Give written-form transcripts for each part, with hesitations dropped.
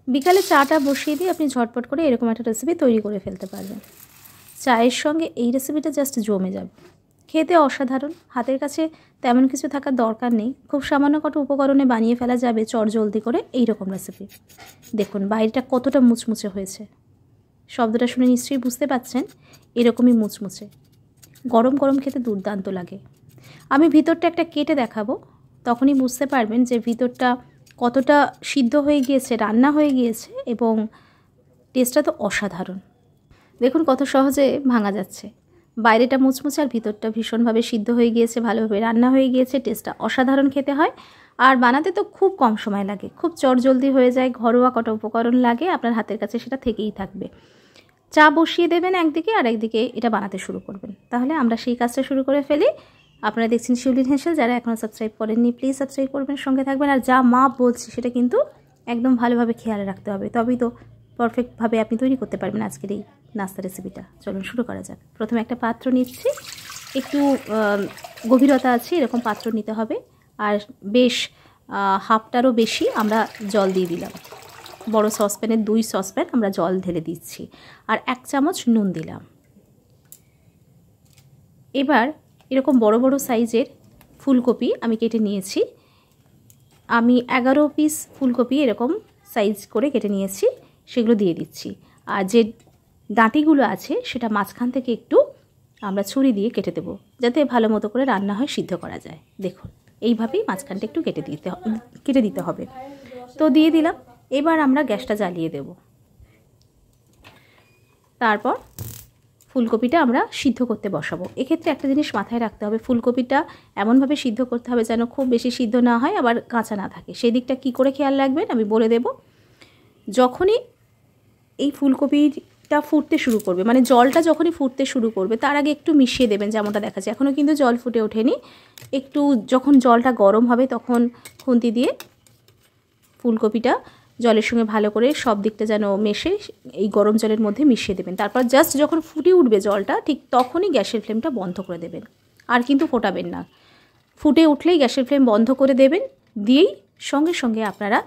বিকালে চাটা বসিয়ে দিয়ে আপনি ঝটপট করে এরকম একটা রেসিপি তৈরি করে ফেলতে পারবেন। চায়ের সঙ্গে এই রেসিপিটা জাস্ট জমে যাবে, খেতে অসাধারণ। হাতের কাছে তেমন কিছু থাকার দরকার নেই, খুব সামান্য কটা উপকরণে বানিয়ে ফেলা যাবে চটজলদি করে এই রকম রেসিপি। দেখুন বাইরেটা কতটা মুচমুচে হয়েছে, শব্দটা শুনে নিশ্চয়ই বুঝতে পাচ্ছেন এরকমই মুচমুচে। গরম গরম খেতে দুর্দান্ত লাগে। আমি ভিতরটা একটা কেটে দেখাবো, তখনই বুঝতে পারবেন যে ভিতরটা কতটা সিদ্ধ হয়ে গিয়েছে, রান্না হয়ে গিয়েছে, এবং টেস্টটা তো অসাধারণ। দেখুন কত সহজে ভাঙা যাচ্ছে। বাইরেটা মুচমুচে আর ভিতরটা ভীষণভাবে সিদ্ধ হয়ে গিয়েছে, ভালোভাবে রান্না হয়ে গিয়েছে। টেস্টটা অসাধারণ খেতে হয়, আর বানাতে তো খুব কম সময় লাগে, খুব চটজলদি হয়ে যায়। ঘরোয়া কটা উপকরণ লাগে, আপনার হাতের কাছে সেটা থেকেই থাকবে। চা বসিয়ে দেবেন একদিকে, আর একদিকে এটা বানাতে শুরু করবেন। তাহলে আমরা সেই কাজটা শুরু করে ফেলি। আপনারা দেখছেন শিউলির হেসেল। যারা এখনও সাবস্ক্রাইব করেননি প্লিজ সাবস্ক্রাইব করবেন, সঙ্গে থাকবেন। আর যা মাপ বলছি সেটা কিন্তু একদম ভালোভাবে খেয়াল রাখতে হবে, তবেই তো পারফেক্টভাবে আপনি তৈরি করতে পারবেন আজকের এই নাস্তা রেসিপিটা। চলুন শুরু করা যাক। প্রথমে একটা পাত্র নিচ্ছি, একটু গভীরতা আছে এরকম পাত্র নিতে হবে। আর বেশ হাফটারও বেশি আমরা জল দিয়ে দিলাম। বড় সসপ্যানের 2 সসপ্যান আমরা জল ঢেলে দিচ্ছি, আর 1 চামচ নুন দিলাম। এবার এরকম বড় বড় সাইজের ফুলকপি আমি কেটে নিয়েছি। আমি 11 পিস ফুলকপি এরকম সাইজ করে কেটে নিয়েছি, সেগুলো দিয়ে দিচ্ছি। আর যে ডাঁটিগুলো আছে সেটা মাঝখান থেকে একটু আমরা ছুরি দিয়ে কেটে দেবো, যাতে ভালো মতো করে রান্না হয়, সিদ্ধ করা যায়। দেখুন এইভাবেই মাঝখানটা একটু কেটে দিতে হবে। তো দিয়ে দিলাম। এবার আমরা গ্যাসটা জ্বালিয়ে দেব। তারপর ফুলকপিটা আমরা সিদ্ধ করতে বসাবো। এক্ষেত্রে একটা জিনিস মাথায় রাখতে হবে, ফুলকপিটা এমনভাবে সিদ্ধ করতে হবে যেন খুব বেশি সিদ্ধ না হয়, আবার কাঁচা না থাকে। সেই দিকটা কী করে খেয়াল রাখবেন আমি বলে দেব। যখনই এই ফুলকপিটা ফুটতে শুরু করবে, মানে জলটা যখনই ফুটতে শুরু করবে, তার আগে একটু মিশিয়ে দেবেন। যেমনটা দেখা যায় এখনও কিন্তু জল ফুটে ওঠেনি। একটু যখন জলটা গরম হবে তখন খুন্তি দিয়ে ফুলকপিটা জলের সঙ্গে ভালো করে সব দিকটা যেন মেশে এই গরম জলের মধ্যে মিশিয়ে দেবেন। তারপর জাস্ট যখন ফুটে উঠবে জলটা, ঠিক তখনই গ্যাসের ফ্লেমটা বন্ধ করে দেবেন, আর কিন্তু ফোটাবেন না। ফুটে উঠলেই গ্যাসের ফ্লেম বন্ধ করে দেবেন। দিয়েই সঙ্গে সঙ্গে আপনারা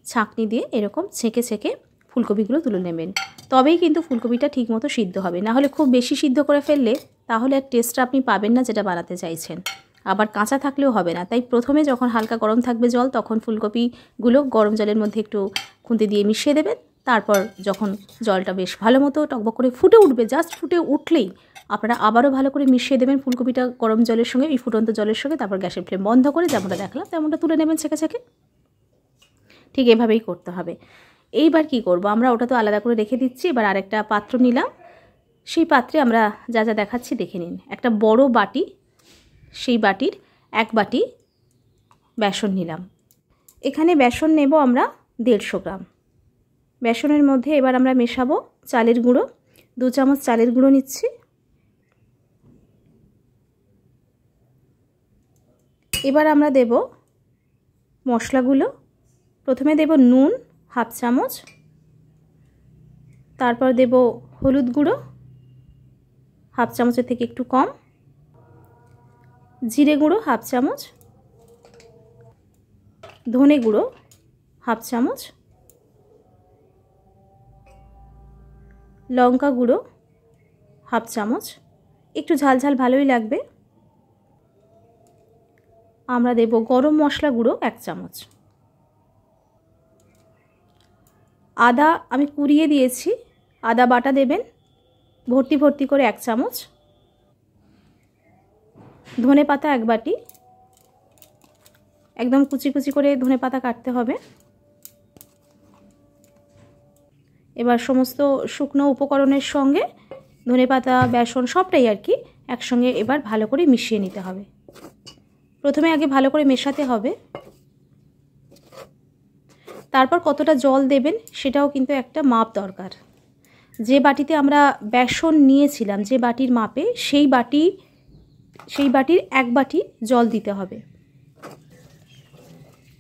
ছাঁকনি দিয়ে এরকম ছেঁকে ছেঁকে ফুলকপিগুলো তুলে নেবেন। তবেই কিন্তু ফুলকপিটা ঠিকমতো সিদ্ধ হবে। না হলে খুব বেশি সিদ্ধ করে ফেললে তাহলে আর টেস্টটা আপনি পাবেন না যেটা বানাতে চাইছেন, আবার কাঁচা থাকলেও হবে না। তাই প্রথমে যখন হালকা গরম থাকবে জল, তখন ফুলকপিগুলো গরম জলের মধ্যে একটু খুন্তি দিয়ে মিশিয়ে দেবেন। তারপর যখন জলটা বেশ ভালো মতো টকবক করে ফুটে উঠবে, জাস্ট ফুটে উঠলেই আপনারা আবারও ভালো করে মিশিয়ে দেবেন ফুলকপিটা গরম জলের সঙ্গে, এই ফুটন্ত জলের সঙ্গে। তারপর গ্যাসের ফ্লেম বন্ধ করে যেমনটা দেখলাম তেমনটা তুলে নেবেন ছেঁকে ছেঁকে। ঠিক এভাবেই করতে হবে। এইবার কি করব, আমরা ওটা তো আলাদা করে রেখে দিচ্ছি। এবার আরেকটা পাত্র নিলাম, সেই পাত্রে আমরা যা যা দেখাচ্ছি দেখে নিন। একটা বড় বাটি, সেই বাটির 1 বাটি বেসন নিলাম। এখানে বেসন নেব আমরা 150 গ্রাম। বেসনের মধ্যে এবার আমরা মেশাবো চালের গুঁড়ো। 2 চামচ চালের গুঁড়ো নিচ্ছি। এবার আমরা দেব মশলাগুলো। প্রথমে দেব নুন 1/2 চামচ, তারপর দেব হলুদ গুঁড়ো 1/2 চামচের থেকে একটু কম, জিরে গুঁড়ো 1/2 চামচ, ধনে গুঁড়ো 1/2 চামচ, লঙ্কা গুঁড়ো 1/2 চামচ, একটু ঝাল ঝাল ভালোই লাগবে। আমরা দেব গরম মশলা গুঁড়ো 1 চামচ। আদা আমি কুড়িয়ে দিয়েছি, আদা বাটা দেবেন ভর্তি ভর্তি করে 1 চামচ। ধনে পাতা 1 বাটি, একদম কুচি কুচি করে ধনে পাতা কাটতে হবে। এবার সমস্ত শুকনো উপকরণের সঙ্গে ধনে পাতা, বেসন সবটাই আর কি একসঙ্গে এবার ভালো করে মিশিয়ে নিতে হবে। প্রথমে আগে ভালো করে মেশাতে হবে, তারপর কতটা জল দেবেন সেটাও কিন্তু একটা মাপ দরকার। যে বাটিতে আমরা বেসন নিয়েছিলাম, যে বাটির মাপে, সেই বাটির 1 বাটি জল দিতে হবে।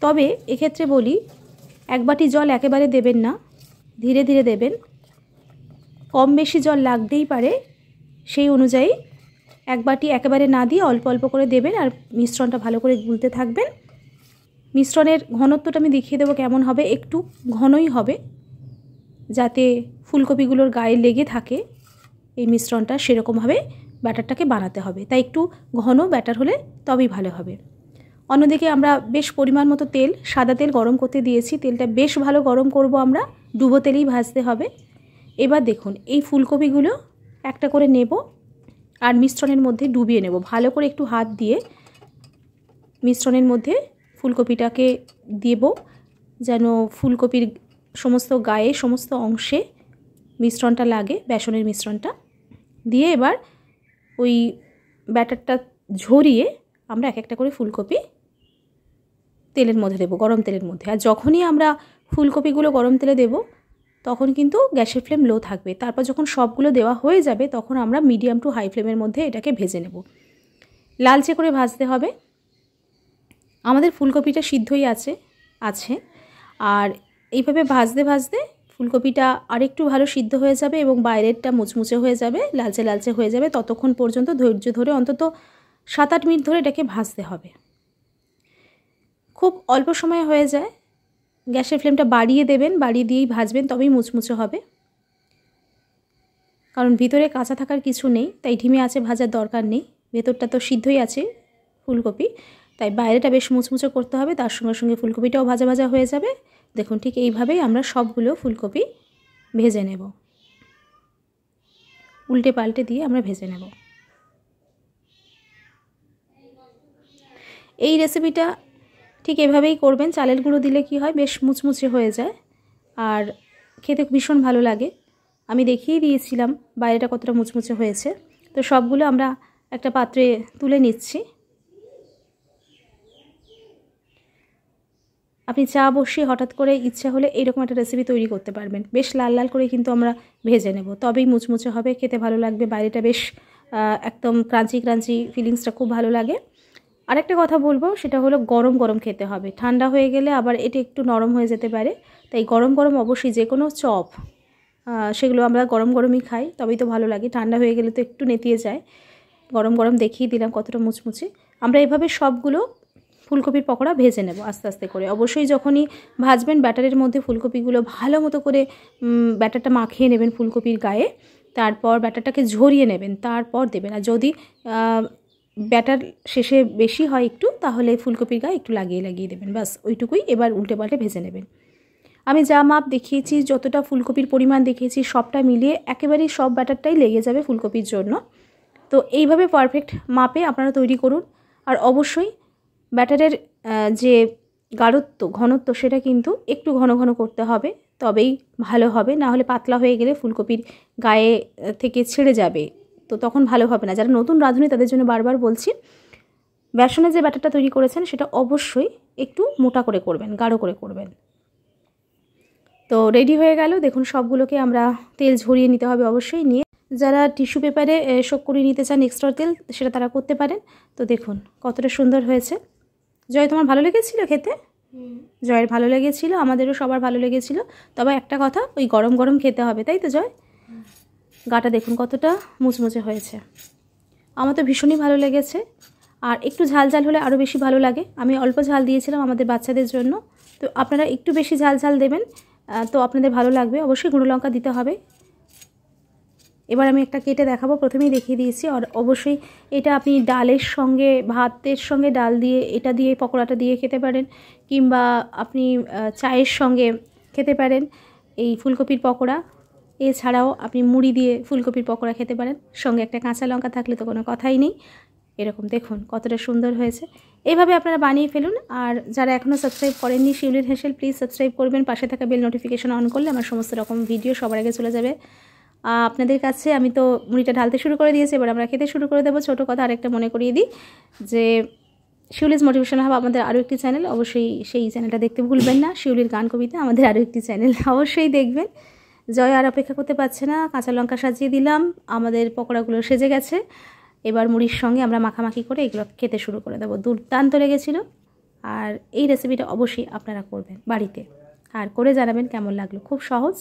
তবে এক্ষেত্রে বলি 1 বাটি জল একেবারে দেবেন না, ধীরে ধীরে দেবেন। কম বেশি জল লাগতেই পারে, সেই অনুযায়ী 1 বাটি একেবারে না দিয়ে অল্প অল্প করে দেবেন। আর মিশ্রণটা ভালো করে গুলতে থাকবেন। মিশ্রণের ঘনত্বটা আমি দেখিয়ে দেবো কেমন হবে, একটু ঘনই হবে, যাতে ফুলকপিগুলোর গায়ে লেগে থাকে এই মিশ্রণটা, সেরকমভাবে ব্যাটারটাকে বানাতে হবে। তাই একটু ঘন ব্যাটার হলে তবেই ভালো হবে। অন্যদিকে আমরা বেশ পরিমাণ মতো তেল, সাদা তেল গরম করতে দিয়েছি। তেলটা বেশ ভালো গরম করব আমরা, ডুবো তেলেই ভাজতে হবে। এবার দেখুন এই ফুলকপিগুলো একটা করে নেব আর মিশ্রণের মধ্যে ডুবিয়ে নেব। ভালো করে একটু হাত দিয়ে মিশ্রণের মধ্যে ফুলকপিটাকে দেব, যেন ফুলকপির সমস্ত গায়ে, সমস্ত অংশে মিশ্রণটা লাগে, বেসনের মিশ্রণটা দিয়ে এবার ওই ব্যাটারটা ঝরিয়ে আমরা এক একটা করে ফুলকপি তেলের মধ্যে দেবো, গরম তেলের মধ্যে। আর যখনই আমরা ফুলকপিগুলো গরম তেলে দেব তখন কিন্তু গ্যাসের ফ্লেম লো থাকবে। তারপর যখন সবগুলো দেওয়া হয়ে যাবে তখন আমরা মিডিয়াম টু হাই ফ্লেমের মধ্যে এটাকে ভেজে নেব। লালচে করে ভাজতে হবে। আমাদের ফুলকপিটা সিদ্ধই আছে আর এইভাবে ভাজতে ভাজতে ফুলকপিটা আরেকটু ভালো সিদ্ধ হয়ে যাবে এবং বাইরেরটা মুচমুচে হয়ে যাবে, লালচে লালচে হয়ে যাবে। ততক্ষণ পর্যন্ত ধৈর্য ধরে অন্তত 7-8 মিনিট ধরে এটাকে ভাজতে হবে। খুব অল্প সময়ে হয়ে যায়। গ্যাসের ফ্লেমটা বাড়িয়ে দেবেন, বাড়িয়ে দিয়েই ভাজবেন, তবেই মুচমুচে হবে। কারণ ভিতরে কাঁচা থাকার কিছু নেই, তাই ধিমে আঁচে ভাজার দরকার নেই। ভেতরটা তো সিদ্ধই আছে ফুলকপি, তাই বাইরেটা বেশ মুচমুচে করতে হবে। তার সঙ্গে সঙ্গে ফুলকপিটাও ভাজা ভাজা হয়ে যাবে। দেখুন ঠিক এইভাবেই আমরা সবগুলো ফুলকপি ভেজে নেব। উল্টে পাল্টে দিয়ে আমরা ভেজে নেব। এই রেসিপিটা ঠিক এভাবেই করবেন। চালের গুঁড়ো দিলে কি হয়, বেশ মুচমুচে হয়ে যায় আর খেতে ভীষণ ভালো লাগে। আমি দেখিয়ে দিয়েছিলাম বাইরেটা কতটা মুচমুচে হয়েছে। তো সবগুলো আমরা একটা পাত্রে তুলে নিচ্ছি। আপনি চা বসিয়ে হঠাৎ করে ইচ্ছা হলে এইরকম একটা রেসিপি তৈরি করতে পারবেন। বেশ লাল লাল করে কিন্তু আমরা ভেজে নেব, তবেই মুচমুচে হবে, খেতে ভালো লাগবে। বাইরেটা বেশ একদম ক্রাঞ্চি ক্রাঞ্চি ফিলিংসটা খুব ভালো লাগে। আরেকটা কথা বলবো, সেটা হলো গরম গরম খেতে হবে। ঠান্ডা হয়ে গেলে আবার এটা একটু নরম হয়ে যেতে পারে। তাই গরম গরম অবশ্যই, যে কোনো চপ সেগুলো আমরা গরম গরমই খাই, তবেই তো ভালো লাগে। ঠান্ডা হয়ে গেলে তো একটু নেতিয়ে যায়। গরম গরম দেখিয়ে দিলাম কতটা মুচমুচে। আমরা এভাবে সবগুলো ফুলকপির পকোড়া ভেজে নেব আস্তে আস্তে করে। অবশ্যই যখনই ভাজবেন ব্যাটারের মধ্যে ফুলকপিগুলো ভালো মতো করে ব্যাটারটা মাখিয়ে নেবেন ফুলকপির গায়ে। তারপর ব্যাটারটাকে ঝরিয়ে নেবেন, তারপর দেবেন। আর যদি ব্যাটার শেষে বেশি হয় একটু, তাহলে ফুলকপির গায়ে একটু লাগিয়ে লাগিয়ে দেবেন, বাস ওইটুকুই। এবার উল্টে পাল্টে ভেজে নেবেন। আমি যা মাপ দেখিয়েছি, যতটা ফুলকপির পরিমাণ দেখিয়েছি, সবটা মিলিয়ে একেবারেই সব ব্যাটারটাই লেগে যাবে ফুলকপির জন্য। তো এইভাবে পারফেক্ট মাপে আপনারা তৈরি করুন। আর অবশ্যই ব্যাটারের যে গাঢ়ত্ব, ঘনত্ব, সেটা কিন্তু একটু ঘন ঘন করতে হবে, তবেই ভালো হবে। না হলে পাতলা হয়ে গেলে ফুলকপির গায়ে থেকে ছেড়ে যাবে, তো তখন ভালো হবে না। যারা নতুন রাঁধুনি তাদের জন্য বারবার বলছি, বেসনের যে ব্যাটারটা তৈরি করেছেন সেটা অবশ্যই একটু মোটা করে করবেন, গাঢ় করে করবেন। তো রেডি হয়ে গেল। দেখুন সবগুলোকে আমরা তেল ঝরিয়ে নিতে হবে অবশ্যই। নিয়ে যারা টিস্যু পেপারে শোক করে নিতে চান এক্সট্রা তেল, সেটা তারা করতে পারেন। তো দেখুন কতটা সুন্দর হয়েছে। জয়, তোমার ভালো লেগেছিল খেতে? জয়ের ভালো লেগেছিল, আমাদেরও সবার ভালো লেগেছিল। তবে একটা কথা, ওই গরম গরম খেতে হবে, তাই তো জয়? গাটা দেখুন কতটা মুচমুচে হয়েছে। আমার তো ভীষণই ভালো লেগেছে। আর একটু ঝাল ঝাল হলে আরও বেশি ভালো লাগে। আমি অল্প ঝাল দিয়েছিলাম আমাদের বাচ্চাদের জন্য, তো আপনারা একটু বেশি ঝাল ঝাল দেবেন, তো আপনাদের ভালো লাগবে। অবশ্যই গুঁড়ো লঙ্কা দিতে হবে। এবার আমি একটা কেটে দেখাবো, প্রথমেই দেখিয়ে দিয়েছি। আর অবশ্যই এটা আপনি ডালের সঙ্গে, ভাতের সঙ্গে ডাল দিয়ে, এটা দিয়ে পকোড়াটা দিয়ে খেতে পারেন, কিংবা আপনি চায়ের সঙ্গে খেতে পারেন এই ফুলকপির পকোড়া। এছাড়াও আপনি মুড়ি দিয়ে ফুলকপির পকোড়া খেতে পারেন, সঙ্গে একটা কাঁচা লঙ্কা থাকলে তো কোনো কথাই নেই। এরকম দেখুন কতটা সুন্দর হয়েছে। এইভাবে আপনারা বানিয়ে ফেলুন। আর যারা এখনও সাবস্ক্রাইব করেননি শিউলির হেসেল, প্লিজ সাবস্ক্রাইব করবেন। পাশে থাকা বেল নোটিফিকেশন অন করলে আমার সমস্ত রকম ভিডিও সবার আগে চলে যাবে আপনাদের কাছে। আমি তো মুড়িটা ঢালতে শুরু করে দিয়েছি, এবার আমরা খেতে শুরু করে দেবো। ছোটো কথা আরেকটা মনে করিয়ে দিই, যে শিউলিজ মোটিভেশন হাব আমাদের আরও একটি চ্যানেল, অবশ্যই সেই চ্যানেলটা দেখতে ভুলবেন না। শিউলির গান কবিতা আমাদের আরও একটি চ্যানেল, অবশ্যই দেখবেন। জয় আর অপেক্ষা করতে পারছে না, কাঁচা লঙ্কা সাজিয়ে দিলাম, আমাদের পকোড়াগুলো সেজে গেছে। এবার মুড়ির সঙ্গে আমরা মাখামাখি করে এগুলো খেতে শুরু করে দেবো। দুর্দান্ত লেগেছিলো। আর এই রেসিপিটা অবশ্যই আপনারা করবেন বাড়িতে, আর করে জানাবেন কেমন লাগলো। খুব সহজ,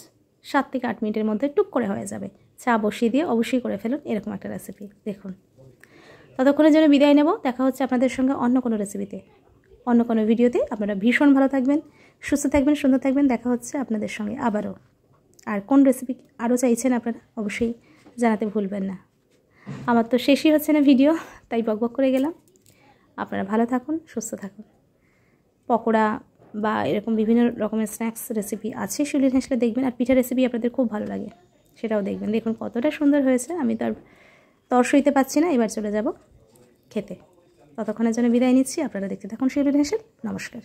7 থেকে 8 মিনিটের মধ্যে টুক করে হয়ে যাবে। চা বসিয়ে দিয়ে অবশ্যই করে ফেলুন এরকম একটা রেসিপি। দেখুন, ততক্ষণের জন্য বিদায় নেব। দেখা হচ্ছে আপনাদের সঙ্গে অন্য কোনো রেসিপিতে, অন্য কোনো ভিডিওতে। আপনারা ভীষণ ভালো থাকবেন, সুস্থ থাকবেন, সুন্দর থাকবেন। দেখা হচ্ছে আপনাদের সঙ্গে আবারও। আর কোন রেসিপি আরও চাইছেন আপনারা অবশ্যই জানাতে ভুলবেন না। আমার তো শেষই হচ্ছে না ভিডিও, তাই বকবক করে গেলাম। আপনারা ভালো থাকুন, সুস্থ থাকুন। পকোড়া বা এরকম বিভিন্ন রকমের স্ন্যাক্স রেসিপি আছে শিউলির হেঁসলে দেখবেন। আর পিঠা রেসিপি আপনাদের খুব ভালো লাগে, সেটাও দেখবেন। দেখুন কতটা সুন্দর হয়েছে, আমি তো আর তর সইতে পারছি না। এবার চলে যাব খেতে। ততক্ষণের জন্য বিদায় নিচ্ছি। আপনারা দেখতে থাকুন শিউলির হেঁসেল। নমস্কার।